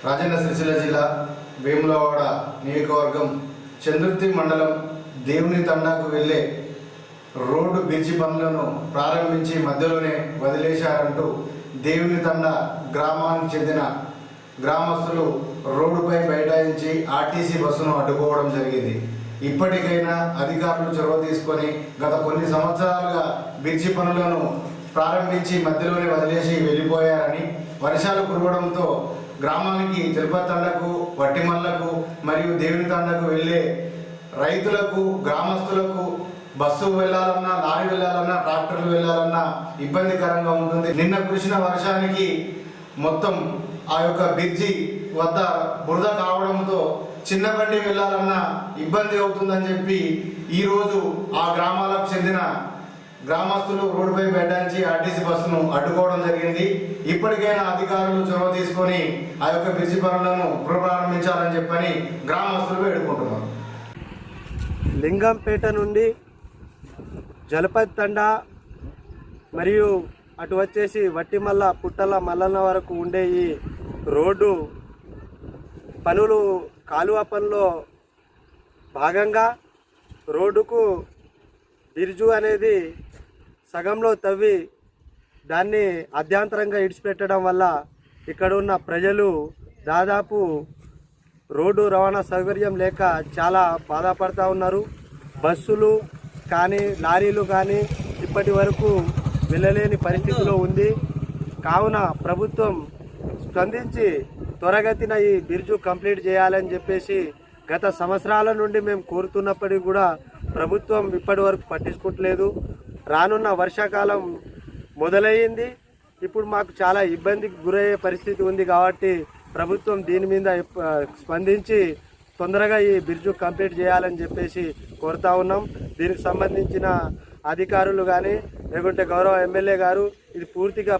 రాజన్న సిరిసిల్ల జిల్లా వేములవాడ నియోజకవర్గం చంద్రుర్తి మండలం దేవుని తండాకు వెళ్ళే రోడ్డు బ్రిడ్జి పనులను ప్రారంభించి మధ్యలోనే వదిలేశారంటూ దేవుని తండా గ్రామానికి చెందిన గ్రామస్తులు రోడ్డుపై బైఠాయించి ఆర్టీసీ బస్సును అడ్డుకోవడం జరిగింది. ఇప్పటికైనా అధికారులు చొరవ తీసుకొని గత కొన్ని సంవత్సరాలుగా బ్రిడ్జి పనులను ప్రారంభించి మధ్యలోనే వదిలేసి వెళ్ళిపోయారని, వర్షాలు కురవడంతో గ్రామానికి తిరుపతి తండకు, వట్టిమల్లకు మరియు దేవుని తండకు వెళ్ళే రైతులకు, గ్రామస్తులకు బస్సు వెళ్ళాలన్నా, లారీ వెళ్ళాలన్నా, ట్రాక్టర్లు వెళ్ళాలన్నా ఇబ్బందికరంగా ఉంటుంది. నిన్న కురిసిన వర్షానికి మొత్తం ఆ యొక్క బ్రిడ్జి వద్ద బురద కావడంతో చిన్న బండి వెళ్ళాలన్నా ఇబ్బంది అవుతుందని చెప్పి ఈరోజు ఆ గ్రామాలకు చెందిన గ్రామస్తులు రోడ్డుపై బైఠాయించి ఆర్టీసీ బస్సును అడ్డుకోవడం జరిగింది. ఇప్పటికైనా అధికారులు చొరవ తీసుకొని ఆ యొక్క బ్రిడ్జి పనులను పునఃప్రారంభించాలని చెప్పని గ్రామస్తులు వేడుకుంటున్నారు. లింగంపేట నుండి జలపతి తండా మరియు అటు వచ్చేసి వట్టిమల్ల, పుట్టల, మల్లన్న వరకు ఉండే ఈ రోడ్డు పనులు కాలువ పనిలో భాగంగా రోడ్డుకు బ్రిడ్జు అనేది సగంలో తవ్వి దాన్ని అధ్యాంతరంగా ఇడిచిపెట్టడం వల్ల ఇక్కడ ఉన్న ప్రజలు దాదాపు రోడ్డు రవాణా సౌకర్యం లేక చాలా బాధపడుతూ ఉన్నారు. బస్సులు కానీ, లారీలు కానీ ఇప్పటి వరకు వెళ్ళలేని పరిస్థితిలో ఉంది. కావున ప్రభుత్వం స్పందించి త్వరగతిన ఈ బ్రిడ్జు కంప్లీట్ చేయాలని చెప్పేసి గత సంవత్సరాల నుండి మేము కోరుతున్నప్పటికీ కూడా ప్రభుత్వం ఇప్పటి వరకు పట్టించుకోవట్లేదు. రానున్న వర్షాకాలం మొదలయ్యింది. ఇప్పుడు మాకు చాలా ఇబ్బందికి గురయ్యే పరిస్థితి ఉంది కాబట్టి ప్రభుత్వం దీని మీద స్పందించి తొందరగా ఈ బ్రిడ్జు కంప్లీట్ చేయాలని చెప్పేసి కోరుతా ఉన్నాం. దీనికి సంబంధించిన అధికారులు కానీ లేకుంటే గౌరవ ఎమ్మెల్యే గారు ఇది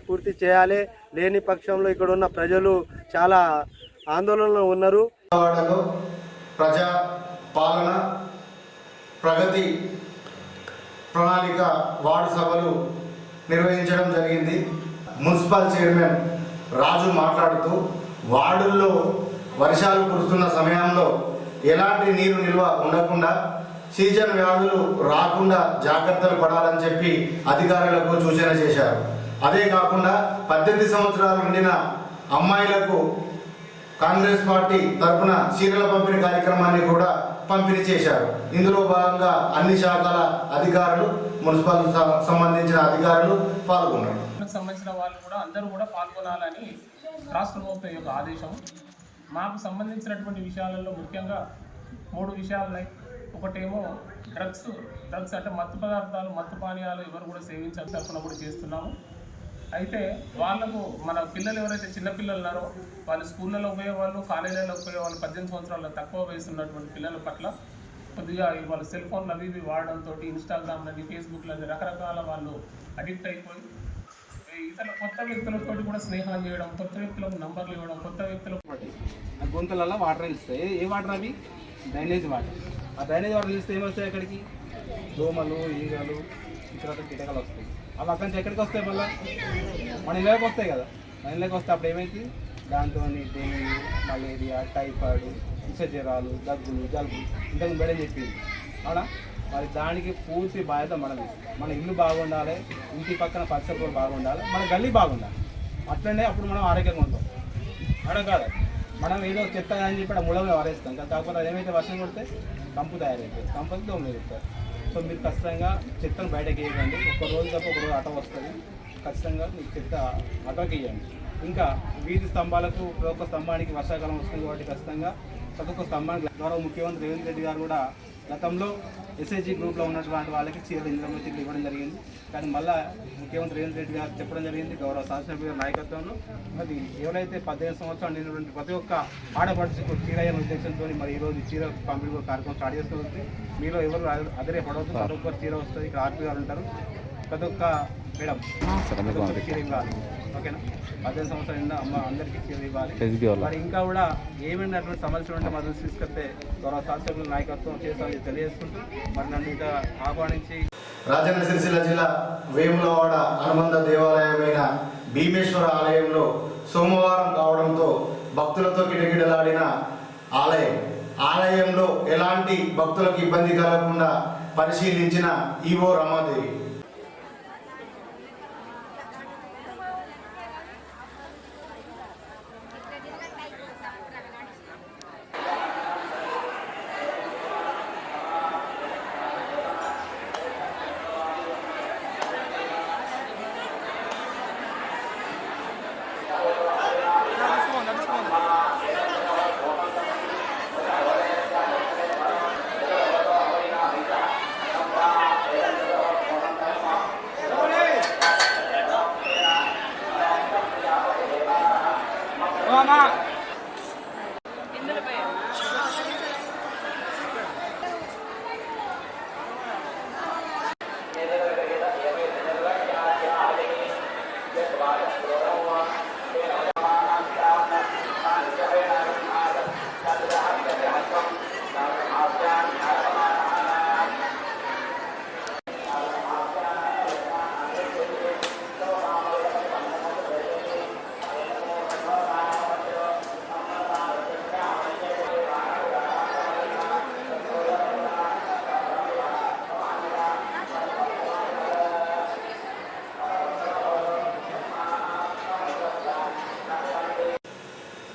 పూర్తి చేయాలి. లేని పక్షంలో ఇక్కడ ఉన్న ప్రజలు చాలా ఆందోళనలో ఉన్నారు. ప్రజా పాలన ప్రగతి ప్రణాళిక వార్డు సభలు నిర్వహించడం జరిగింది. మున్సిపల్ చైర్మన్ రాజు మాట్లాడుతూ వార్డుల్లో వర్షాలు కురుస్తున్న సమయంలో ఎలాంటి నీరు నిల్వ ఉండకుండా, సీజన్ వ్యాధులు రాకుండా జాగ్రత్తలు పడాలని చెప్పి అధికారులకు సూచన చేశారు. అదే కాకుండా 18 సంవత్సరాలు నిండిన అమ్మాయిలకు కాంగ్రెస్ పార్టీ తరఫున చీరల పంపిణీ కార్యక్రమాన్ని కూడా పంపిణీ చేశారు. ఇందులో భాగంగా అన్ని శాఖల అధికారులు, మున్సిపల్ సంబంధించిన అధికారులు పాల్గొన్నారు. సంబంధించిన వాళ్ళు కూడా అందరూ కూడా పాల్గొనాలని రాష్ట్ర ప్రభుత్వం యొక్క ఆదేశం. మాకు సంబంధించినటువంటి విషయాలలో ముఖ్యంగా 3 విషయాలు ఉన్నాయి. ఒకటేమో డ్రగ్స్ అంటే మత్తు పదార్థాలు, మత్తు పానీయాలు ఎవరు కూడా సేవించాలి తరఫున కూడా చేస్తున్నాము. అయితే వాళ్ళకు మన పిల్లలు ఎవరైతే చిన్నపిల్లలు ఉన్నారో వాళ్ళు స్కూళ్ళలో పోయేవాళ్ళు, కాలేజీలలో పోయేవాళ్ళు, 18 సంవత్సరాల తక్కువ వయసు ఉన్నటువంటి పిల్లల పట్ల కొద్దిగా వాళ్ళ సెల్ ఫోన్లు అవి ఇవి వాడడంతో ఇన్స్టాగ్రామ్లని, ఫేస్బుక్లని రకరకాల వాళ్ళు అడిక్ట్ అయిపోయి ఇతర కొత్త వ్యక్తులతో కూడా స్నేహం చేయడం, కొత్త వ్యక్తులకు నంబర్లు ఇవ్వడం, కొత్త వ్యక్తులకు గొంతులలో వాటర్ ఇస్తాయి. ఏ వాటర్ అవి? Drainage water. ఆ డ్రైనేజ్ వాటర్ ఇస్తే ఏమొస్తాయి? అక్కడికి దోమలు, ఈగలు, ఇతర కీటకాలు వస్తాయి. అవి అక్కడి నుంచి ఎక్కడికి వస్తాయి? మళ్ళీ మన ఇళ్ళకి వస్తాయి కదా. మన ఇళ్ళకి వస్తే అప్పుడు ఏమైంది? దాంతో డెంగ్యూ, మలేరియా, టైఫాయిడ్, విషజ్వరాలు, దగ్గులు, జలుబు ఇంతకు మేడం చెప్పింది అవునా. మరి దానికి పూర్తి బాధ్యత మనది. మన ఇల్లు బాగుండాలి, ఇంటి పక్కన పరిసరాలు బాగుండాలి, మన గల్లీ బాగుండాలి. అట్లనే అప్పుడు మనం ఆరోగ్యంగా ఉంటాం. అక్కడ కాదు మనం ఏదో చెత్త అని చెప్పి మూలంగా వారేస్తాం. కాకపోతే అది ఏమైతే వర్షం కొడితే కంపు తయారైతుంది, కంపకి దోమలు చెప్తారు. సో మీరు ఖచ్చితంగా చెత్తను బయటకు వేయకండి. ఒక రోజు తప్ప ఒక రోజు ఆటో వస్తుంది. ఖచ్చితంగా మీరు చెత్త ఆటోకి వేయండి. ఇంకా వీధి స్తంభాలకు ఒక్క స్తంభానికి వర్షాకాలం వస్తుంది కాబట్టి ఖచ్చితంగా ప్రతి ఒక్క స్తంభానికి గౌరవ ముఖ్యమంత్రి రేవంత్ రెడ్డి గారు కూడా గతంలో ఎస్ఐజీ గ్రూప్లో ఉన్నటువంటి వాళ్ళకి చీరలు ఇంద్రమ్మ చీరలు ఇవ్వడం జరిగింది. కానీ మళ్ళీ ముఖ్యమంత్రి రేవంత్ రెడ్డి గారు చెప్పడం జరిగింది గౌరవ శాసనసభ్యుల నాయకత్వంలో మరి ఎవరైతే 18 సంవత్సరాలు నిండినటువంటి ప్రతి ఒక్క ఆడపడుచుకు చీర అయ్యే ఉద్దేశంతో మరి ఈరోజు చీర పంపిణీ కార్యక్రమం స్టార్ట్ చేస్తుంది. మీలో ఎవరు అదిరే పడవద్దు. ప్రతి ఒక్కరు చీర వస్తుంది. ఇక్కడ ఆర్పీ గారు ఉంటారు. ప్రతి ఒక్క మేడం చీర ఇవ్వాలి. ఓకేనా? 18 సంవత్సరాలు నిండా అమ్మ అందరికీ చీర ఇవ్వాలి. మరి ఇంకా కూడా ఏమైనా అటువంటి సమస్యలు ఉంటే మద్దతు తీసుకొస్తే గౌరవ శాసనసభ్యుల నాయకత్వం చేస్తామని తెలియజేసుకుంటూ మరి నన్ను ఇంకా ఆహ్వానించి రాజన్న సిరిసిల్ల జిల్లా వేములవాడ అనుబంధ దేవాలయమైన భీమేశ్వర ఆలయంలో సోమవారం కావడంతో భక్తులతో కిటకిటలాడిన ఆలయంలో ఎలాంటి భక్తులకు ఇబ్బంది కలగకుండా పరిశీలించిన ఈవో రమాదేవి.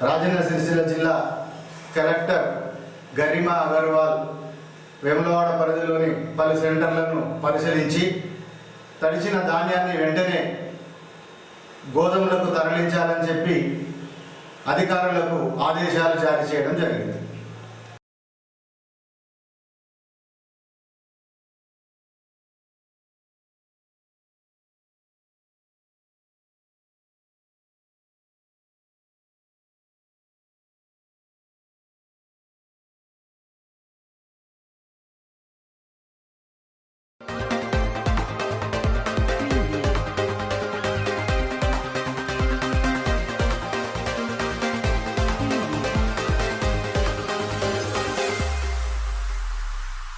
రాజన్న సిరిసిల్ల జిల్లా కలెక్టర్ గరిమా అగర్వాల్ వేములవాడ పరిధిలోని పలు సెంటర్లను పరిశీలించి తడిచిన ధాన్యాన్ని వెంటనే గోదాములకు తరలించాలని చెప్పి అధికారులకు ఆదేశాలు జారీ చేయడం జరిగింది.